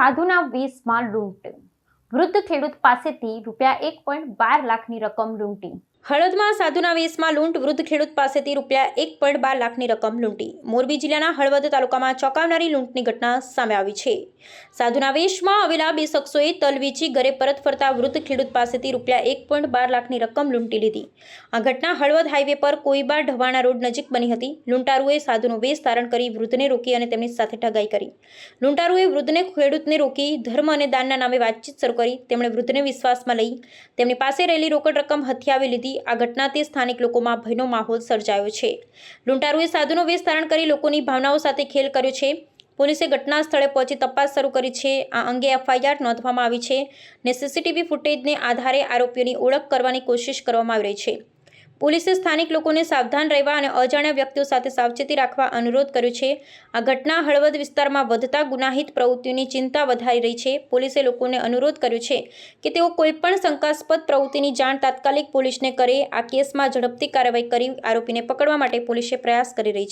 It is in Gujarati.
સાધુના વેશમાં લૂંટ. વૃદ્ધ ખેડૂત પાસેથી ₹1.12 લાખની રકમ લૂંટી. હળવદમાં સાધુના વેશમાં લૂંટ. વૃદ્ધ ખેડૂત પાસેથી ₹1.12 લાખની રકમ લૂંટી. મોરબી જિલ્લાના હળવદ તાલુકામાં ચોંકાવનારી લૂંટની ઘટના સામે આવી છે. સાધુના વેશમાં આવેલા બે શખ્સોએ તલ વેચી ઘરે પરત ફરતા વૃદ્ધ ખેડૂત પાસેથી ₹1.12 લાખની રકમ લૂંટી લીધી. આ ઘટના હળવદ હાઈવે પર કોઈબા ઢવાણા રોડ નજીક બની હતી. લૂંટારુએ સાધુનો વેશ ધારણ કરી વૃદ્ધને રોકી અને તેમની સાથે ઠગાઈ કરી. લૂંટારુએ વૃદ્ધને ખેડૂતને રોકી ધર્મ અને દાનના નામે વાતચીત શરૂ કરી. તેમણે વૃદ્ધને વિશ્વાસમાં લઈ તેમની પાસે રહેલી રોકડ રકમ હથિયાવી લીધી. આ ઘટનાથી સ્થાનિક લોકોમાં ભયનો માહોલ સર્જાયો છે. લૂંટારુએ સાધુનો વેશ ધારણ કરી લોકોની ભાવનાઓ સાથે ખેલ કર્યો છે. પોલીસે ઘટના સ્થળે પહોંચી તપાસ શરૂ કરી છે. આ અંગે એફઆઈઆર નોંધવામાં આવી છે ને સીસીટીવી ફૂટેજને આધારે આરોપીઓની ઓળખ કરવાની કોશિશ કરવામાં આવી રહી છે. પોલીસે સ્થાનિક લોકોને સાવધાન રહેવા અને અજાણ્યા વ્યક્તિઓ સાથે સાવચેતી રાખવા અનુરોધ કર્યો છે. આ ઘટના હળવદ વિસ્તારમાં વધતા ગુનાહિત પ્રવૃત્તિઓની ચિંતા વધારી રહી છે. પોલીસે લોકોને અનુરોધ કર્યો છે કે તેઓ કોઈપણ શંકાસ્પદ પ્રવૃત્તિની જાણ તાત્કાલિક પોલીસને કરે. આ કેસમાં ઝડપથી કાર્યવાહી કરી આરોપીને પકડવા માટે પોલીસે પ્રયાસ કરી રહી છે.